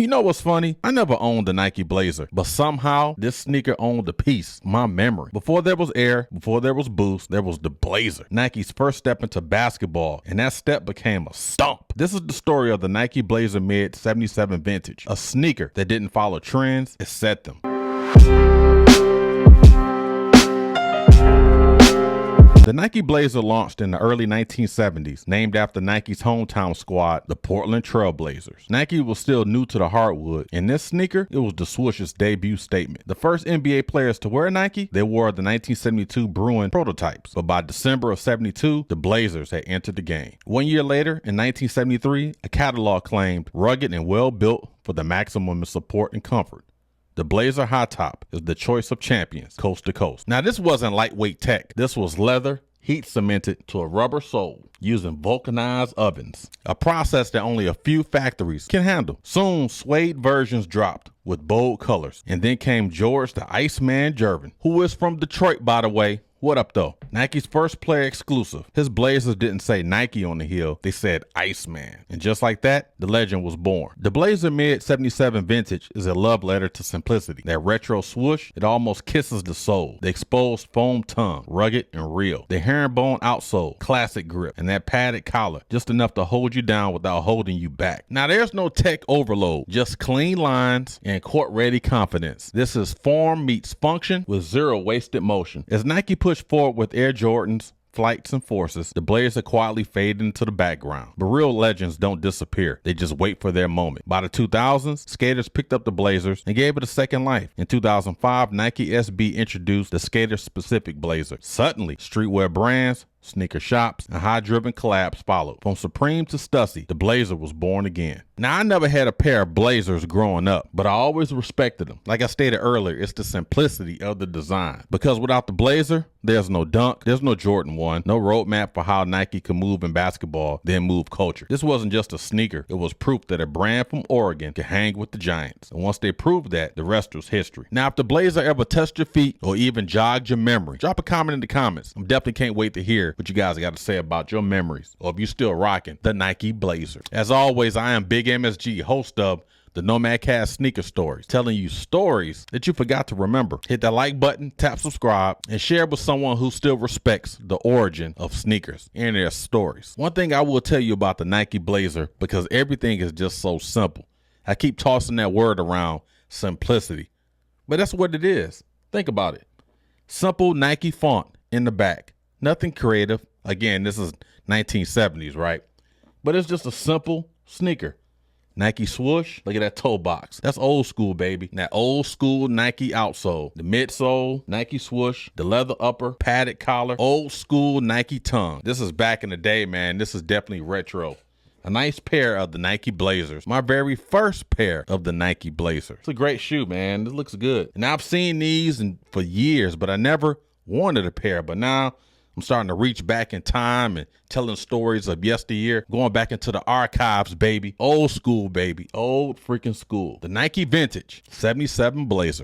You know what's funny? I never owned the Nike Blazer, but somehow this sneaker owned a piece of my memory. Before there was Air, before there was Boost, there was the Blazer. Nike's first step into basketball, and that step became a stomp. This is the story of the Nike Blazer Mid 77 Vintage, a sneaker that didn't follow trends, it set them. The Nike Blazer launched in the early 1970s, named after Nike's hometown squad, the Portland Trail Blazers. Nike was still new to the hardwood. In this sneaker, it was the swoosh's debut statement. The first NBA players to wear Nike, they wore the 1972 Bruin prototypes, but by December of 72, the Blazers had entered the game. 1 year later, in 1973, a catalog claimed rugged and well-built for the maximum of support and comfort. The Blazer High Top is the choice of champions, coast to coast. Now, this wasn't lightweight tech. This was leather, heat cemented to a rubber sole using vulcanized ovens, a process that only a few factories can handle. Soon, suede versions dropped with bold colors, and then came George the Iceman Gervin, who is from Detroit, by the way. What up, though? Nike's first player exclusive. His Blazers didn't say Nike on the heel, they said Iceman. And just like that, the legend was born. The Blazer Mid 77 Vintage is a love letter to simplicity. That retro swoosh, it almost kisses the soul. The exposed foam tongue, rugged and real. The herringbone outsole, classic grip. And that padded collar, just enough to hold you down without holding you back. Now, there's no tech overload, just clean lines and court-ready confidence. This is form meets function with zero wasted motion. As Nike pushed forward with Air Jordans, flights, and forces, the Blazers quietly faded into the background. But real legends don't disappear. They just wait for their moment. By the 2000s, skaters picked up the Blazers and gave it a second life. In 2005, Nike SB introduced the skater-specific Blazer. Suddenly, streetwear brands, sneaker shops, and high-driven collabs followed. From Supreme to Stussy, the Blazer was born again. Now, I never had a pair of Blazers growing up, but I always respected them. Like I stated earlier, it's the simplicity of the design. Because without the Blazer, there's no Dunk, there's no Jordan 1, no roadmap for how Nike could move in basketball, then move culture. This wasn't just a sneaker, it was proof that a brand from Oregon could hang with the Giants. And once they proved that, the rest was history. Now, if the Blazer ever touched your feet or even jogged your memory, drop a comment in the comments. I definitely can't wait to hear what you guys got to say about your memories, or if you're still rocking the Nike Blazer. As always, I am Big MSG, host of the Nomad Cast Sneaker Stories, telling you stories that you forgot to remember. Hit that like button, tap subscribe, and share with someone who still respects the origin of sneakers and their stories. One thing I will tell you about the Nike Blazer, because everything is just so simple. I keep tossing that word around, simplicity, but that's what it is. Think about it. Simple Nike font in the back. Nothing creative. Again, this is 1970s, right? But it's just a simple sneaker. Nike swoosh, look at that toe box. That's old school, baby. That old school Nike outsole. The midsole, Nike swoosh, the leather upper, padded collar, old school Nike tongue. This is back in the day, man. This is definitely retro. A nice pair of the Nike Blazers. My very first pair of the Nike Blazer. It's a great shoe, man. It looks good. And I've seen these for years, but I never wanted a pair. But now I'm starting to reach back in time and telling stories of yesteryear, going back into the archives, baby. Old school, baby. Old freaking school. The Nike Vintage 77 Blazer.